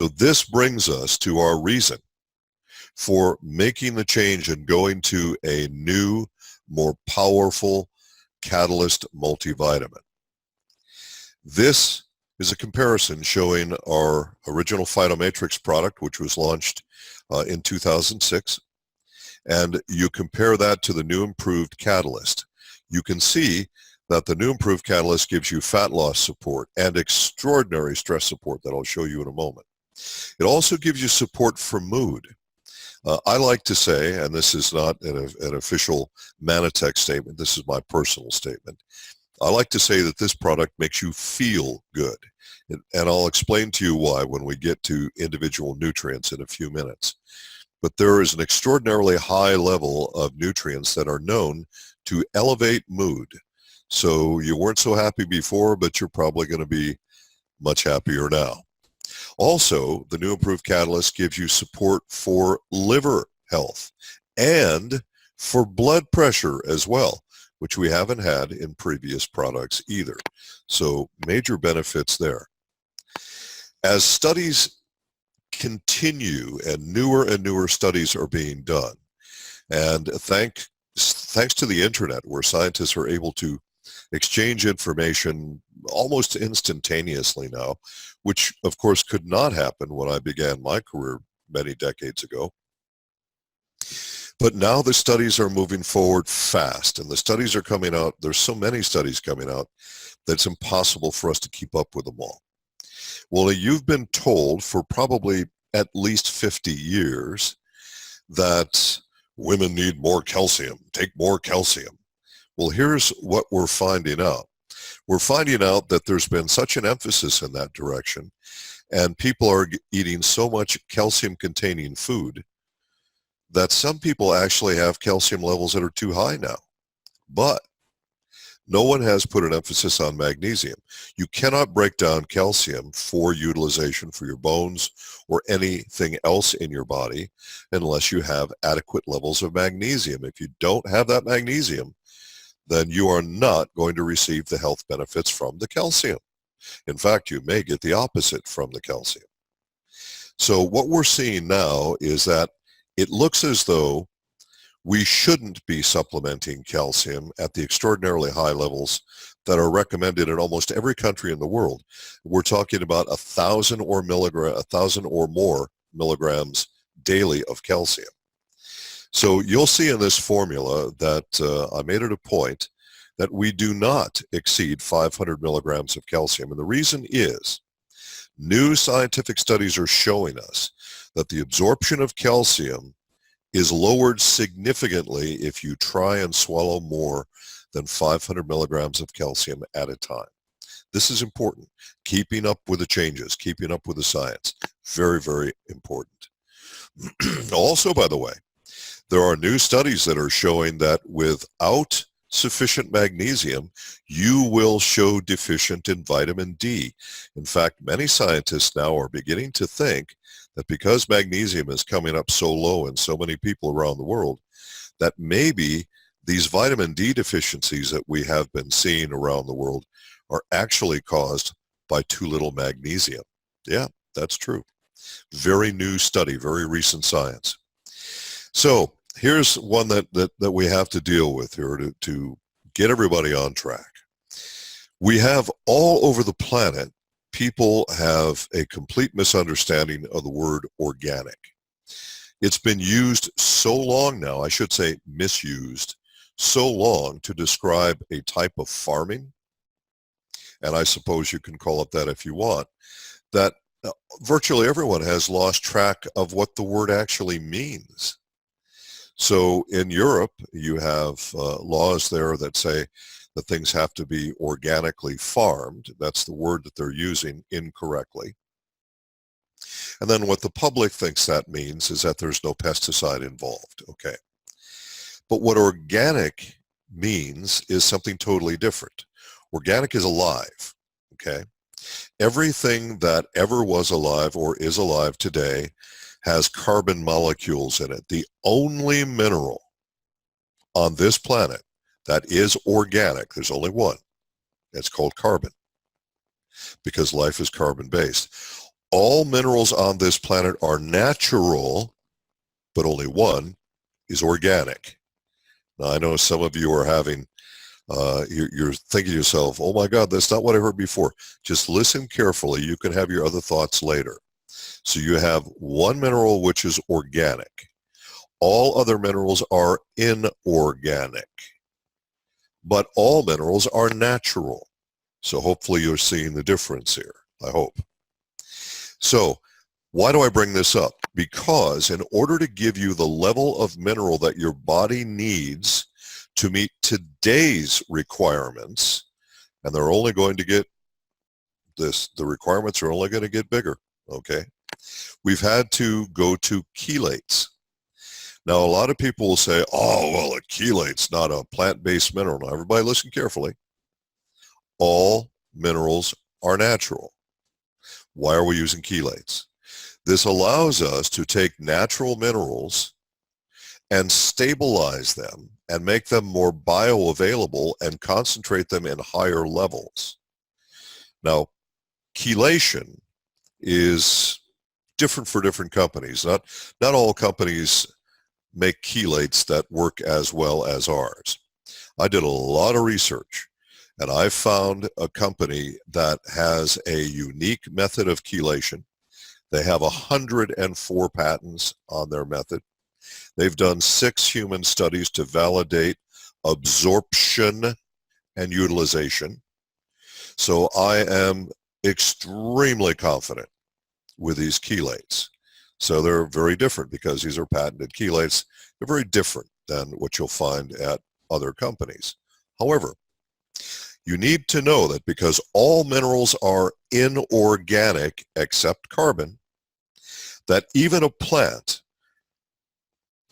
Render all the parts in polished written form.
So this brings us to our reason for making the change and going to a new, more powerful Catalyst multivitamin. This is a comparison showing our original Phytomatrix product, which was launched in 2006, and you compare that to the new improved Catalyst. You can see that the new improved Catalyst gives you fat loss support and extraordinary stress support that I'll show you in a moment. It also gives you support for mood. I like to say, and this is not an official Mannatech statement, this is my personal statement, I like to say that this product makes you feel good. And I'll explain to you why when we get to individual nutrients in a few minutes. But there is an extraordinarily high level of nutrients that are known to elevate mood. So you weren't so happy before, but you're probably going to be much happier now. Also, the new improved Catalyst gives you support for liver health and for blood pressure as well, which we haven't had in previous products either. So major benefits there. As studies continue and newer studies are being done, and thanks to the internet where scientists are able to exchange information almost instantaneously now, which of course could not happen when I began my career many decades ago. But now the studies are moving forward fast, and the studies are coming out. There's so many studies coming out that it's impossible for us to keep up with them all. Well, you've been told for probably at least 50 years that women need more calcium, take more calcium. Well, here's what we're finding out. We're finding out that there's been such an emphasis in that direction, and people are eating so much calcium-containing food that some people actually have calcium levels that are too high now. But no one has put an emphasis on magnesium. You cannot break down calcium for utilization for your bones or anything else in your body unless you have adequate levels of magnesium. If you don't have that magnesium, then you are not going to receive the health benefits from the calcium. In fact, you may get the opposite from the calcium. So what we're seeing now is that it looks as though we shouldn't be supplementing calcium at the extraordinarily high levels that are recommended in almost every country in the world. We're talking about 1,000 or more milligrams daily of calcium. So you'll see in this formula that I made it a point that we do not exceed 500 milligrams of calcium. And the reason is new scientific studies are showing us that the absorption of calcium is lowered significantly if you try and swallow more than 500 milligrams of calcium at a time. This is important. Keeping up with the changes, keeping up with the science. Very, very important. Also, by the way, there are new studies that are showing that without sufficient magnesium, you will show deficient in vitamin D. In fact, many scientists now are beginning to think that because magnesium is coming up so low in so many people around the world, that maybe these vitamin D deficiencies that we have been seeing around the world are actually caused by too little magnesium. Yeah, that's true. Very new study, very recent science. So here's one that we have to deal with here to get everybody on track. We have all over the planet, people have a complete misunderstanding of the word organic. It's been used so long now, I should say misused, so long to describe a type of farming, and I suppose you can call it that if you want, that virtually everyone has lost track of what the word actually means. So in Europe, you have laws there that say that things have to be organically farmed. That's the word that they're using incorrectly. And then what the public thinks that means is that there's no pesticide involved. Okay. But what organic means is something totally different. Organic is alive. Okay. Everything that ever was alive or is alive today has carbon molecules in it. The only mineral on this planet that is organic, there's only one. It's called carbon, because life is carbon-based. All minerals on this planet are natural, but only one is organic. Now, I know some of you are having, you're thinking to yourself, oh my God, that's not what I heard before. Just listen carefully. You can have your other thoughts later. So you have one mineral which is organic. All other minerals are inorganic. But all minerals are natural. So hopefully you're seeing the difference here, I hope. So why do I bring this up? Because in order to give you the level of mineral that your body needs to meet today's requirements, and they're only going to get the requirements are only going to get bigger, okay? We've had to go to chelates. Now, a lot of people will say, oh, well, a chelate's not a plant-based mineral. Now, everybody listen carefully. All minerals are natural. Why are we using chelates? This allows us to take natural minerals and stabilize them and make them more bioavailable and concentrate them in higher levels. Now, chelation is different for different companies. Not all companies make chelates that work as well as ours. I did a lot of research, and I found a company that has a unique method of chelation. They have 104 patents on their method. They've done 6 human studies to validate absorption and utilization. So I am extremely confident with these chelates. So they're very different because these are patented chelates. They're very different than what you'll find at other companies. However, you need to know that because all minerals are inorganic except carbon, that even a plant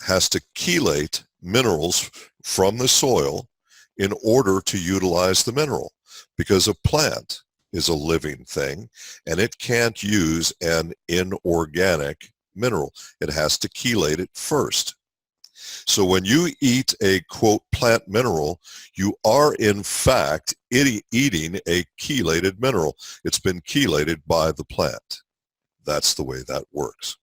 has to chelate minerals from the soil in order to utilize the mineral, because a plant is a living thing and it can't use an inorganic mineral. It has to chelate it first. So when you eat a, quote, plant mineral, you are in fact eating a chelated mineral. It's been chelated by the plant. That's the way that works.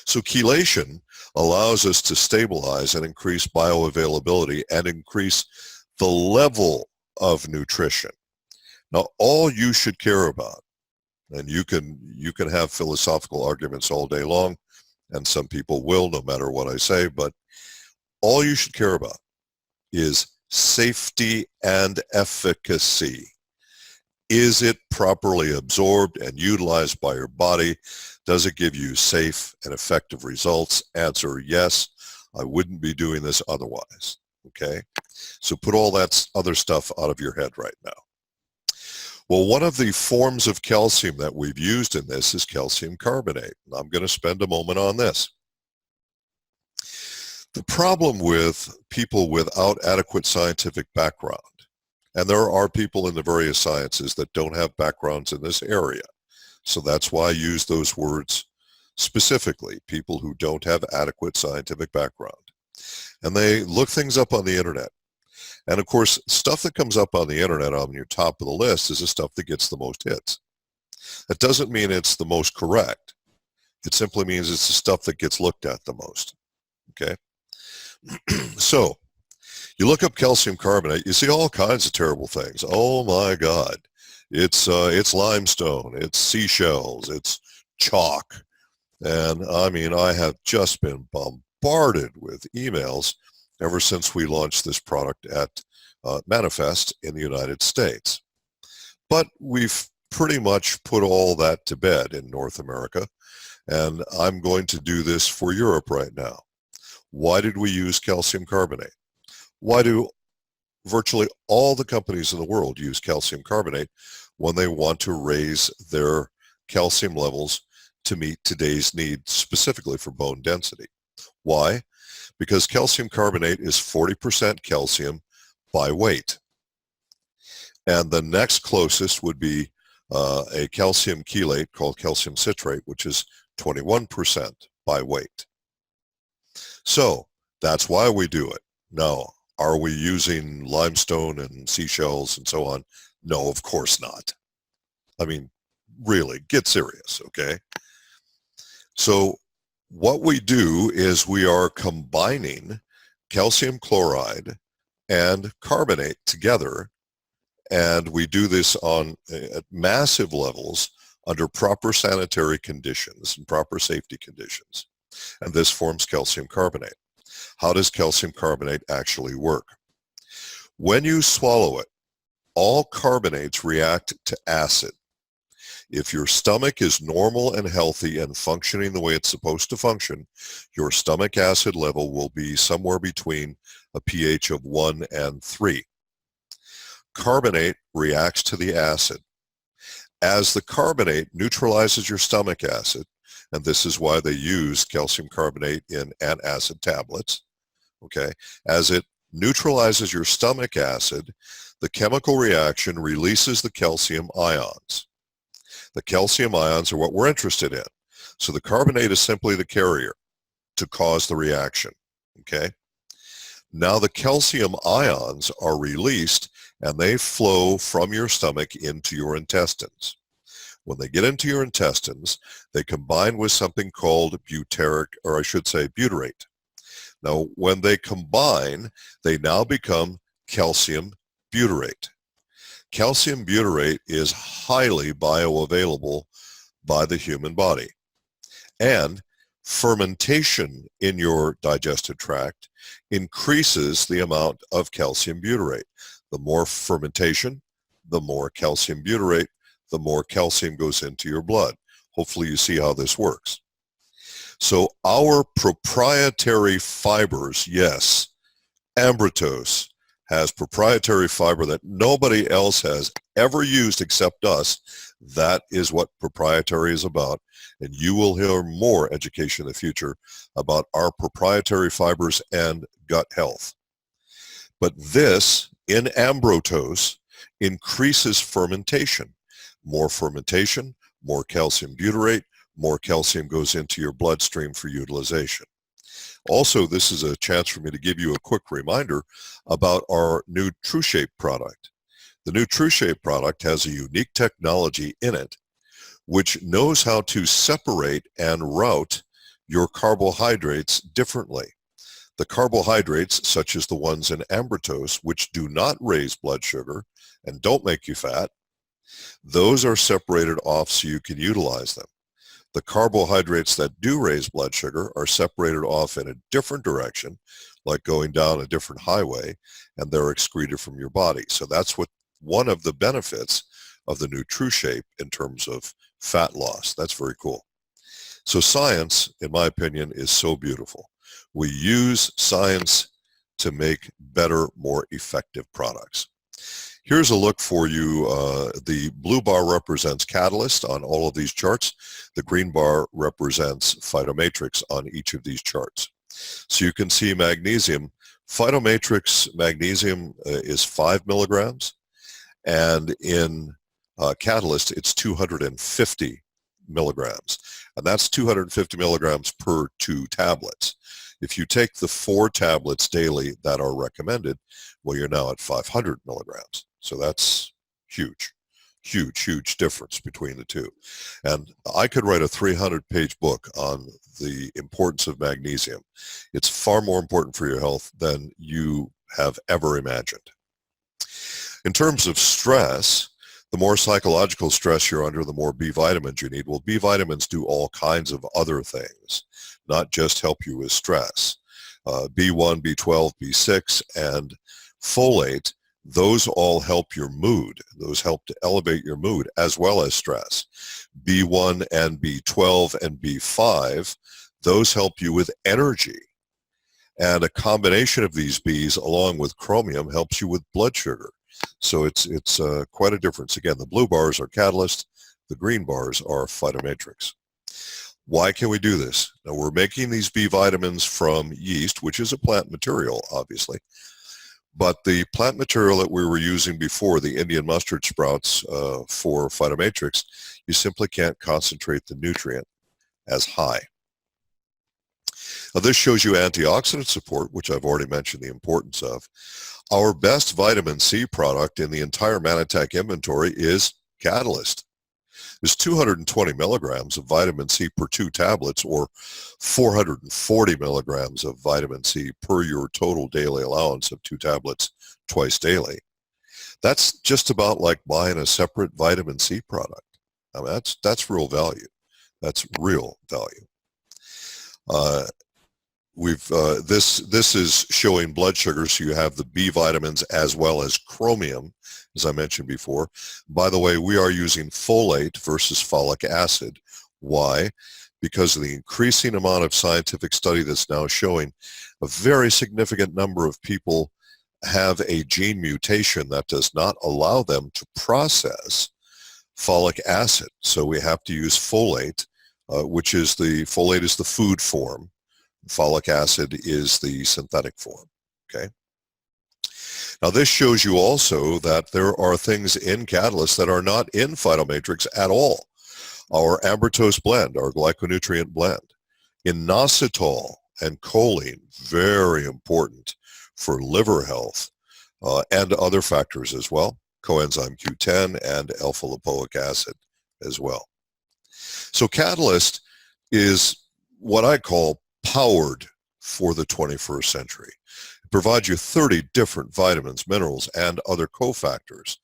So chelation allows us to stabilize and increase bioavailability and increase the level of nutrition. Now, all you should care about, and you can have philosophical arguments all day long, and some people will, no matter what I say, but all you should care about is safety and efficacy. Is it properly absorbed and utilized by your body? Does it give you safe and effective results? Answer, yes. I wouldn't be doing this otherwise, okay? So put all that other stuff out of your head right now. Well, one of the forms of calcium that we've used in this is calcium carbonate. And I'm going to spend a moment on this. The problem with people without adequate scientific background, and there are people in the various sciences that don't have backgrounds in this area, so that's why I use those words specifically, people who don't have adequate scientific background. And they look things up on the internet. And of course, stuff that comes up on the internet on your top of the list is the stuff that gets the most hits. That doesn't mean it's the most correct. It simply means it's the stuff that gets looked at the most, okay? So you look up calcium carbonate, you see all kinds of terrible things. Oh my God, it's limestone, it's seashells, it's chalk. And I mean, I have just been bombarded with emails ever since we launched this product at Manifest in the United States. But we've pretty much put all that to bed in North America, and I'm going to do this for Europe right now. Why did we use calcium carbonate? Why do virtually all the companies in the world use calcium carbonate when they want to raise their calcium levels to meet today's needs, specifically for bone density? Why? Because calcium carbonate is 40% calcium by weight. And the next closest would be a calcium chelate called calcium citrate, which is 21% by weight. So that's why we do it. Now, are we using limestone and seashells and so on? No, of course not. I mean, really, get serious, okay? So what we do is we are combining calcium chloride and carbonate together, and we do this on at massive levels under proper sanitary conditions and proper safety conditions. And this forms calcium carbonate. How does calcium carbonate actually work? When you swallow it, all carbonates react to acid. If your stomach is normal and healthy and functioning the way it's supposed to function, your stomach acid level will be somewhere between a pH of 1 and 3. Carbonate reacts to the acid. As the carbonate neutralizes your stomach acid, and this is why they use calcium carbonate in antacid tablets, okay, as it neutralizes your stomach acid, the chemical reaction releases the calcium ions. The calcium ions are what we're interested in. So the carbonate is simply the carrier to cause the reaction, okay? Now the calcium ions are released and they flow from your stomach into your intestines. When they get into your intestines, they combine with something called butyrate. Now, when they combine, they now become calcium butyrate. Calcium butyrate is highly bioavailable by the human body. And fermentation in your digestive tract increases the amount of calcium butyrate. The more fermentation, the more calcium butyrate, the more calcium goes into your blood. Hopefully you see how this works. So our proprietary fibers, yes, Ambritos has proprietary fiber that nobody else has ever used except us. That is what Proprietary is about. And you will hear more education in the future about our proprietary fibers and gut health. But this, in Ambritos, increases fermentation. More fermentation, more calcium butyrate, more calcium goes into your bloodstream for utilization. Also, this is a chance for me to give you a quick reminder about our new TrueShape product. The new TrueShape product has a unique technology in it which knows how to separate and route your carbohydrates differently. The carbohydrates, such as the ones in Ambritos, which do not raise blood sugar and don't make you fat, those are separated off so you can utilize them. The carbohydrates that do raise blood sugar are separated off in a different direction, like going down a different highway, and they're excreted from your body. So that's what one of the benefits of the new TrueShape in terms of fat loss. That's very cool. So science, in my opinion, is so beautiful. We use science to make better, more effective products. Here's a look for you. The blue bar represents catalyst on all of these charts. The green bar represents phytomatrix on each of these charts. So you can see magnesium. Phytomatrix magnesium is 5 milligrams, and in catalyst it's 250 milligrams. And that's 250 milligrams per 2 tablets. If you take the 4 tablets daily that are recommended, well, you're now at 500 milligrams. So that's huge, huge, huge difference between the two. And I could write a 300-page book on the importance of magnesium. It's far more important for your health than you have ever imagined. In terms of stress, the more psychological stress you're under, the more B vitamins you need. Well, B vitamins do all kinds of other things, not just help you with stress. B1, B12, B6, and folate, those all help your mood. Those help to elevate your mood as well as stress. B1 and B12 and B5, those help you with energy. And a combination of these Bs along with chromium helps you with blood sugar. So it's quite a difference. Again, the blue bars are catalyst, the green bars are phytomatrix. Why can we do this? Now, we're making these B vitamins from yeast, which is a plant material, obviously. But the plant material that we were using before, the Indian mustard sprouts for phytomatrix, you simply can't concentrate the nutrient as high. Now, this shows you antioxidant support, which I've already mentioned the importance of. Our best vitamin C product in the entire Mannatech inventory is Catalyst. is 220 milligrams of vitamin C per 2 tablets, or 440 milligrams of vitamin C per your total daily allowance of 2 tablets twice daily. That's just about like buying a separate vitamin C product. I mean, that's real value. That's real value. This is showing blood sugar, so you have the B vitamins as well as chromium, as I mentioned before. By the way, we are using folate versus folic acid. Why? Because of the increasing amount of scientific study that's now showing a very significant number of people have a gene mutation that does not allow them to process folic acid. So we have to use folate, folate is the food form. Folic acid is the synthetic form, okay? Now this shows you also that there are things in catalysts that are not in Phytomatrix at all. Our ambertose blend, our glyconutrient blend. Inositol and choline, very important for liver health and other factors as well. Coenzyme Q10 and alpha-lipoic acid as well. So catalyst is what I call powered for the 21st century. It provides you 30 different vitamins, minerals, and other cofactors,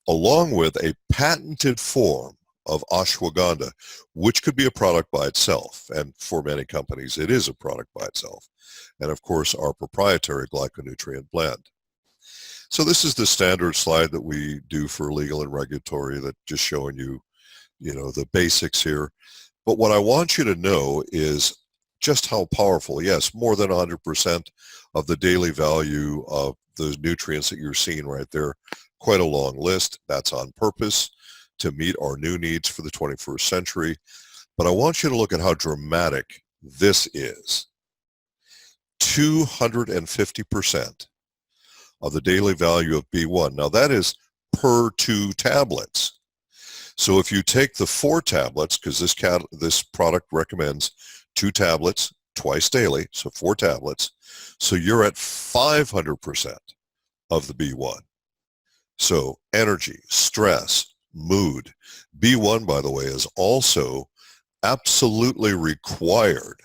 along with a patented form of ashwagandha, which could be a product by itself. And for many companies, it is a product by itself. And of course, our proprietary glyconutrient blend. So this is the standard slide that we do for legal and regulatory, that just showing you, the basics here. But what I want you to know is just how powerful, yes, more than 100% of the daily value of those nutrients that you're seeing right there. Quite a long list. That's on purpose to meet our new needs for the 21st century. But I want you to look at how dramatic this is. 250% of the daily value of B1. Now that is per 2 tablets. So if you take the 4 tablets, because this product recommends 2 tablets twice daily, so 4 tablets, so you're at 500% of the B1. So energy, stress, mood. B1, by the way, is also absolutely required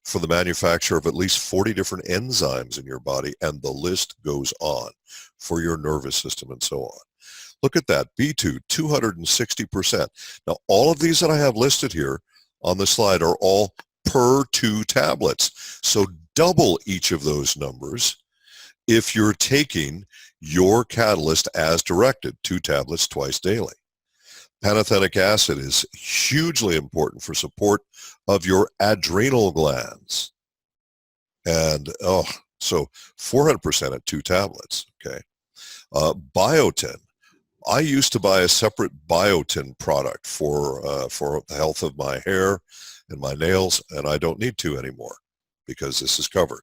for the manufacture of at least 40 different enzymes in your body, and the list goes on, for your nervous system and so on. Look at that, B2, 260%. Now, all of these that I have listed here on the slide are all per 2 tablets. So double each of those numbers if you're taking your catalyst as directed, 2 tablets twice daily. Pantothenic acid is hugely important for support of your adrenal glands. And, so 400% at 2 tablets, okay? Biotin. I used to buy a separate biotin product for the health of my hair and my nails, and I don't need to anymore because this is covered.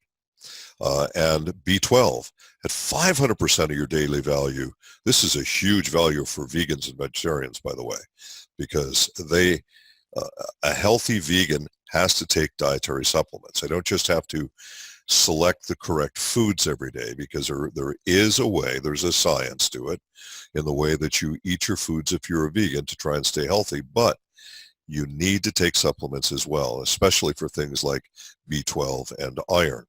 And B12 at 500% of your daily value. This is a huge value for vegans and vegetarians, by the way, because a healthy vegan has to take dietary supplements. They don't just have to select the correct foods every day, because there is a way, there's a science to it in the way that you eat your foods if you're a vegan to try and stay healthy. But you need to take supplements as well, especially for things like B12 and iron.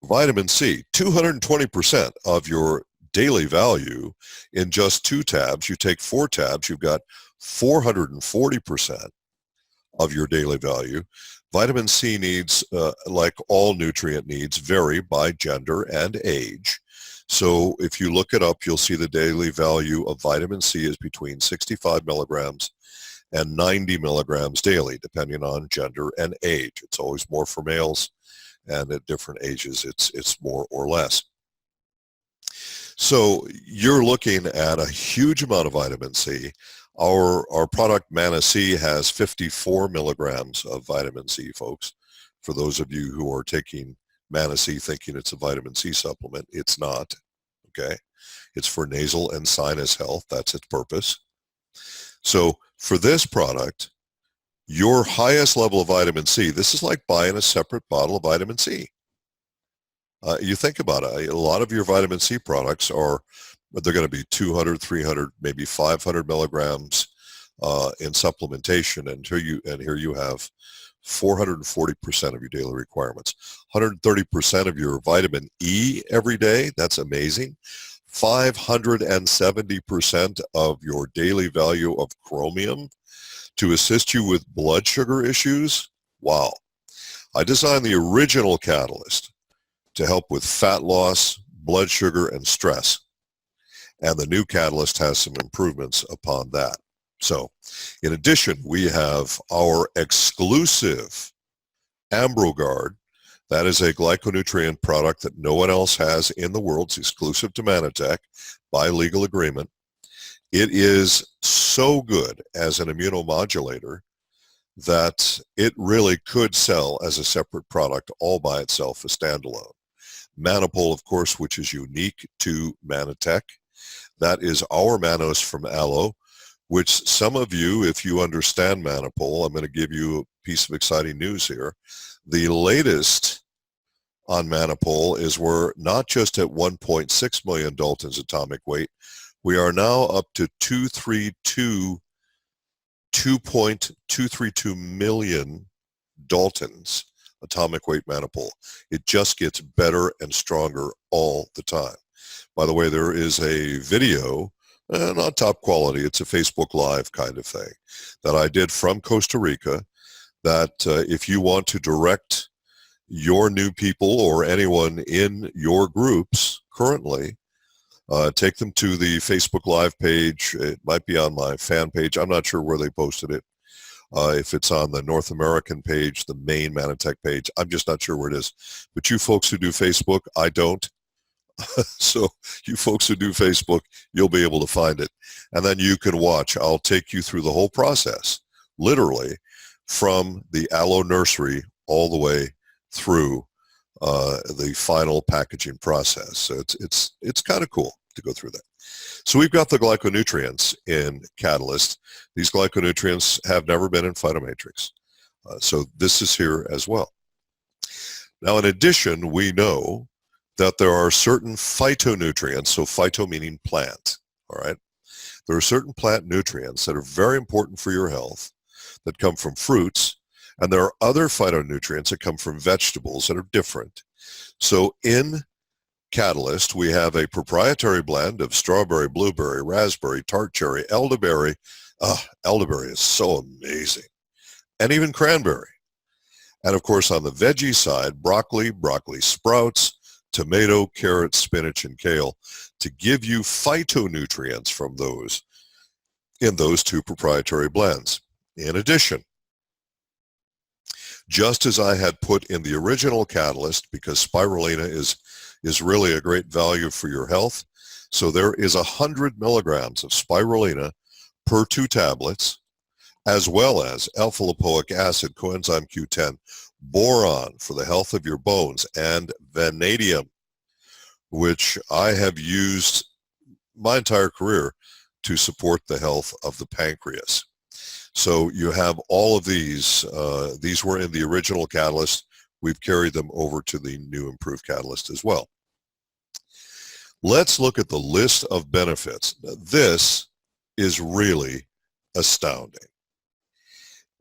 Vitamin C, 220% of your daily value in just 2 tabs. You take 4 tabs, you've got 440% of your daily value. Vitamin C needs, like all nutrient needs, vary by gender and age. So if you look it up, you'll see the daily value of vitamin C is between 65 milligrams and 90 milligrams daily, depending on gender and age. It's always more for males, and at different ages, it's more or less. So you're looking at a huge amount of vitamin C. Our product Mannatech has 54 milligrams of vitamin C, folks. For those of you who are taking Mannatech thinking it's a vitamin C supplement, it's not, okay? It's for nasal and sinus health. That's its purpose. So for this product, your highest level of vitamin C, this is like buying a separate bottle of vitamin C. You think about it, a lot of your vitamin C products they're going to be 200, 300, maybe 500 milligrams in supplementation, and here you have 440% of your daily requirements, 130% of your vitamin E every day. That's amazing. 570% of your daily value of chromium to assist you with blood sugar issues. Wow. I designed the original catalyst to help with fat loss, blood sugar, and stress. And the new catalyst has some improvements upon that. So, in addition, we have our exclusive AmbroGuard. That is a glyconutrient product that no one else has in the world. It's exclusive to Mannatech by legal agreement. It is so good as an immunomodulator that it really could sell as a separate product all by itself, a standalone. Mannapol, of course, which is unique to Mannatech. That is our mannose from aloe, which some of you, if you understand Mannapol, I'm going to give you a piece of exciting news here. The latest on Mannapol is we're not just at 1.6 million Daltons atomic weight. We are now up to 2.232 million Daltons atomic weight Mannapol. It just gets better and stronger all the time. By the way, there is a video, not top quality, it's a Facebook Live kind of thing, that I did from Costa Rica, that if you want to direct your new people or anyone in your groups currently, take them to the Facebook Live page. It might be on my fan page. I'm not sure where they posted it. If it's on the North American page, the main Mannatech page, I'm just not sure where it is. But you folks who do Facebook, I don't. So you folks who do Facebook, you'll be able to find it. And then you can watch. I'll take you through the whole process, literally, from the aloe nursery all the way through the final packaging process. So it's kind of cool to go through that. So we've got the glyconutrients in Catalyst. These glyconutrients have never been in Phytomatrix. So this is here as well. Now, in addition, we know that there are certain phytonutrients, so phyto meaning plant, all right? There are certain plant nutrients that are very important for your health that come from fruits, and there are other phytonutrients that come from vegetables that are different. So in Catalyst, we have a proprietary blend of strawberry, blueberry, raspberry, tart cherry, elderberry. Elderberry is so amazing. And even cranberry. And of course, on the veggie side, broccoli, broccoli sprouts, tomato, carrot, spinach, and kale to give you phytonutrients from those in those two proprietary blends. In addition, just as I had put in the original Catalyst, because spirulina is really a great value for your health, so there is 100 milligrams of spirulina per 2 tablets, as well as alpha-lipoic acid, coenzyme Q10, boron for the health of your bones, and vanadium, which I have used my entire career to support the health of the pancreas. So you have all of these. These were in the original Catalyst. We've carried them over to the new improved Catalyst as well. Let's look at the list of benefits. This is really astounding.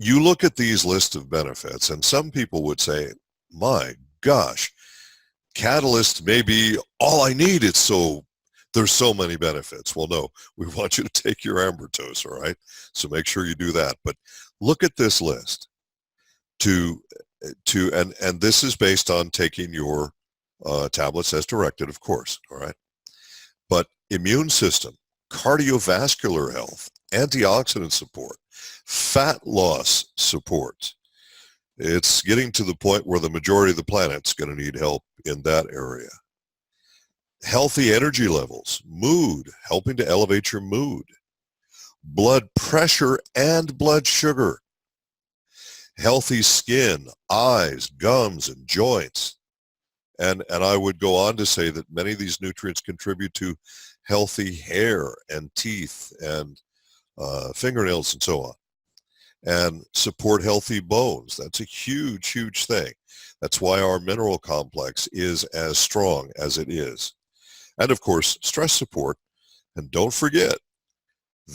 You look at these lists of benefits, and some people would say, my gosh, Catalyst may be all I need. There's so many benefits. Well, no, we want you to take your Ambertose, all right? So make sure you do that. But look at this list. And this is based on taking your tablets as directed, of course, all right? But immune system, cardiovascular health, antioxidant support, fat loss support. It's getting to the point where the majority of the planet's going to need help in that area. Healthy energy levels, mood, helping to elevate your mood, blood pressure and blood sugar, healthy skin, eyes, gums, and joints. And I would go on to say that many of these nutrients contribute to healthy hair and teeth and fingernails and so on, and support healthy bones. That's a huge, huge thing. That's why our mineral complex is as strong as it is. And of course, stress support. And don't forget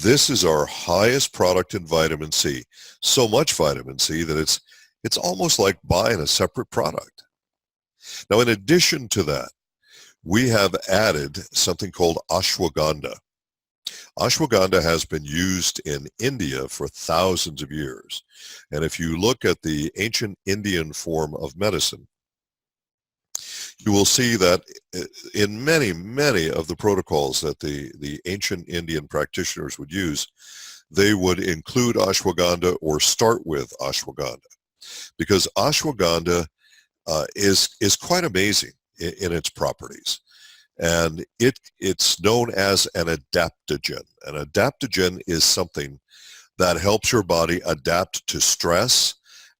This is our highest product in vitamin C. So much vitamin C that it's almost like buying a separate product. Now, in addition to that, we have added something called ashwagandha. Ashwagandha has been used in India for thousands of years. And if you look at the ancient Indian form of medicine, you will see that in many, many of the protocols that the ancient Indian practitioners would use, they would include ashwagandha or start with ashwagandha, because ashwagandha is quite amazing in its properties. And it's known as an adaptogen. An adaptogen is something that helps your body adapt to stress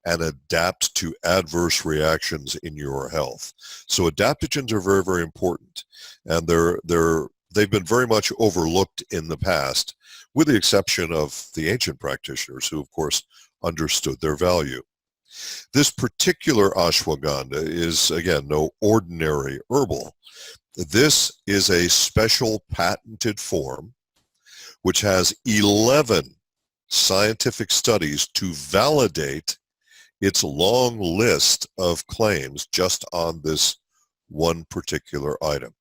and adapt to adverse reactions in your health. So adaptogens are very, very important, and they've been very much overlooked in the past, with the exception of the ancient practitioners who, of course, understood their value. This particular ashwagandha is, again, no ordinary herbal. This is a special patented form which has 11 scientific studies to validate its long list of claims just on this one particular item.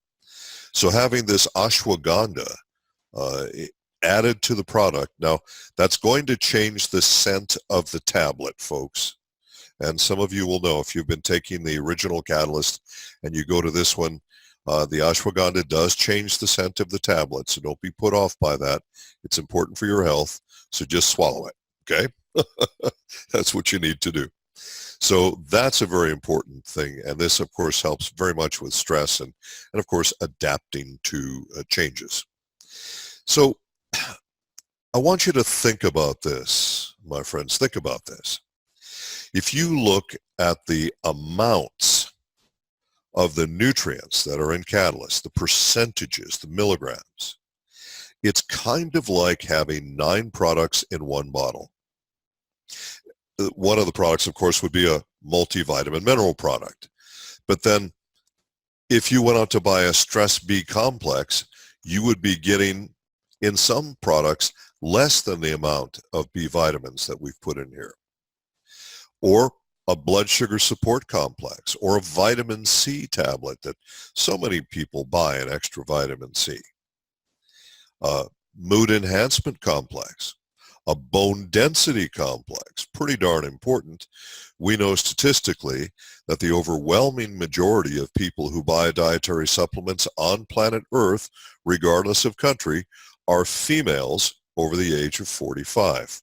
So having this ashwagandha added to the product, now that's going to change the scent of the tablet, folks. And some of you will know, if you've been taking the original Catalyst and you go to this one, the ashwagandha does change the scent of the tablet, so don't be put off by that. It's important for your health, so just swallow it, okay? That's what you need to do. So that's a very important thing, and this, of course, helps very much with stress and of course, adapting to changes. So I want you to think about this, my friends. Think about this. If you look at the amounts of the nutrients that are in Catalyst, the percentages, the milligrams, it's kind of like having 9 products in one bottle. One of the products, of course, would be a multivitamin mineral product. But then if you went out to buy a stress B complex, you would be getting, in some products, less than the amount of B vitamins that we've put in here. Or a blood sugar support complex, or a vitamin C tablet that so many people buy, an extra vitamin C. Mood enhancement complex, a bone density complex, pretty darn important. We know statistically that the overwhelming majority of people who buy dietary supplements on planet Earth, regardless of country, are females over the age of 45.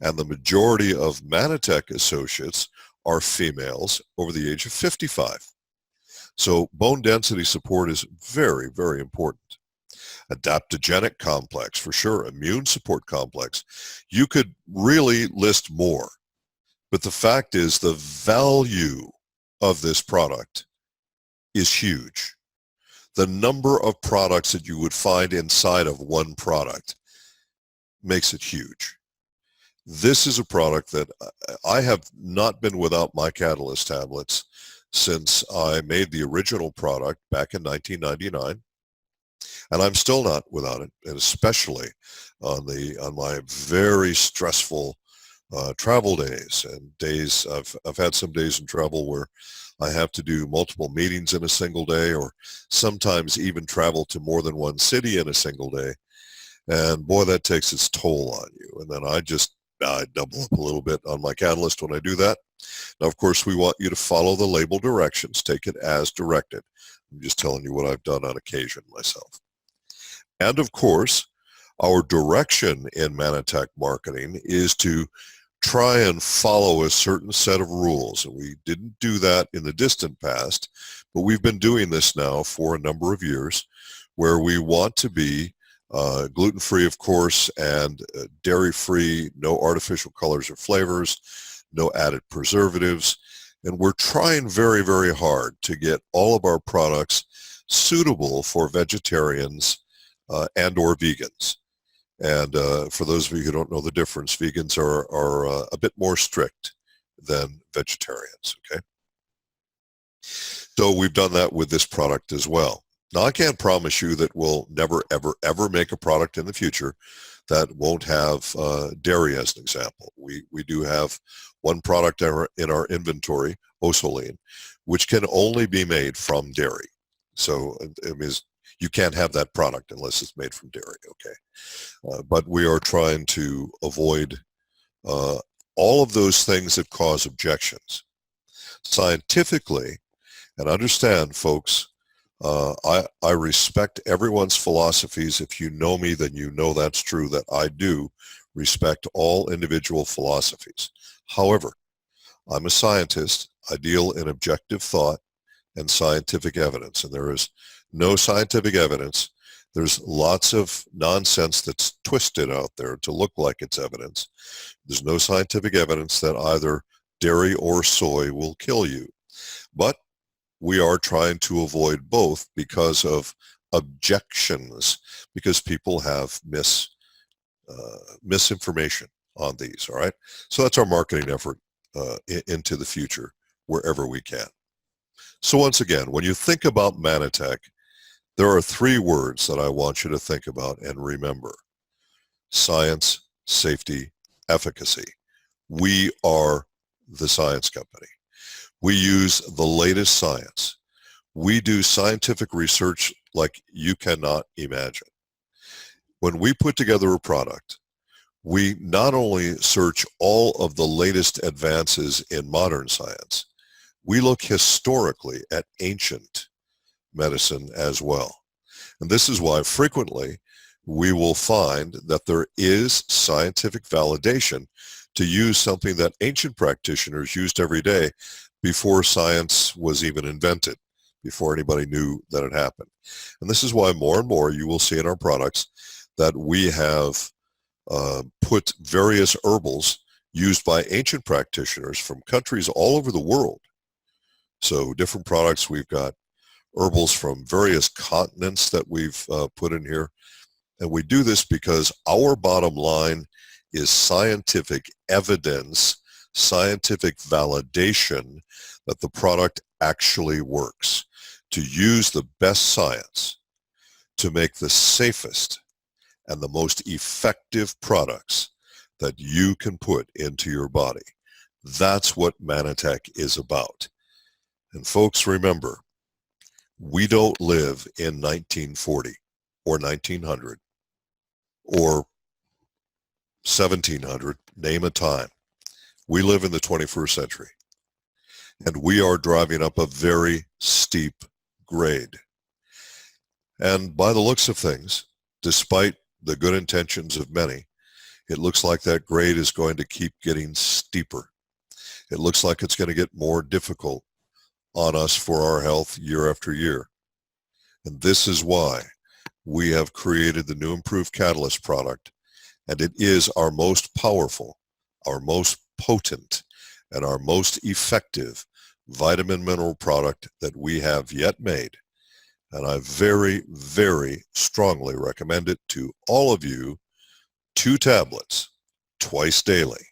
And the majority of Mannatech associates are females over the age of 55. So bone density support is very, very important. Adaptogenic complex, for sure. Immune support complex. You could really list more. But the fact is, the value of this product is huge. The number of products that you would find inside of one product makes it huge. This is a product that I have not been without my Catalyst tablets since I made the original product back in 1999. And I'm still not without it, and especially on my very stressful travel days and days. I've had some days in travel where I have to do multiple meetings in a single day, or sometimes even travel to more than one city in a single day. And boy, that takes its toll on you. And then I double up a little bit on my Catalyst when I do that. Now, of course, we want you to follow the label directions. Take it as directed. I'm just telling you what I've done on occasion myself. And of course, our direction in Mannatech marketing is to try and follow a certain set of rules. And we didn't do that in the distant past, but we've been doing this now for a number of years, where we want to be gluten-free, of course, and dairy-free, no artificial colors or flavors, no added preservatives. And we're trying very, very hard to get all of our products suitable for vegetarians and or vegans. And for those of you who don't know the difference, vegans are a bit more strict than vegetarians, okay? So we've done that with this product as well. Now, I can't promise you that we'll never, ever, ever make a product in the future that won't have dairy as an example. We do have one product in our inventory, Osoline, which can only be made from dairy. So it means you can't have that product unless it's made from dairy, okay? But we are trying to avoid all of those things that cause objections. Scientifically, and understand, folks, I respect everyone's philosophies. If you know me, then you know that's true, that I do respect all individual philosophies. However, I'm a scientist. I deal in objective thought and scientific evidence, and there is no scientific evidence. There's lots of nonsense that's twisted out there to look like it's evidence. There's no scientific evidence that either dairy or soy will kill you. But we are trying to avoid both because of objections, because people have misinformation on these, all right? So that's our marketing effort into the future wherever we can. So once again, when you think about Mannatech, there are three words that I want you to think about and remember: science, safety, efficacy. We are the science company. We use the latest science. We do scientific research like you cannot imagine. When we put together a product, we not only search all of the latest advances in modern science, we look historically at ancient medicine as well. And this is why frequently we will find that there is scientific validation to use something that ancient practitioners used every day before science was even invented, before anybody knew that it happened. And this is why more and more you will see in our products that we have put various herbals used by ancient practitioners from countries all over the world. So different products, we've got herbals from various continents that we've put in here. And we do this because our bottom line is scientific evidence, scientific validation that the product actually works. To use the best science to make the safest and the most effective products that you can put into your body. That's what Mannatech is about. And folks, remember, we don't live in 1940 or 1900 or 1700, name a time. We live in the 21st century, and we are driving up a very steep grade. And by the looks of things, despite the good intentions of many, it looks like that grade is going to keep getting steeper. It looks like it's going to get more difficult on us for our health year after year. And this is why we have created the new improved catalyst product, and it is our most powerful, our most potent, and our most effective vitamin mineral product that we have yet made. And I very, very strongly recommend it to all of you, 2 tablets twice daily.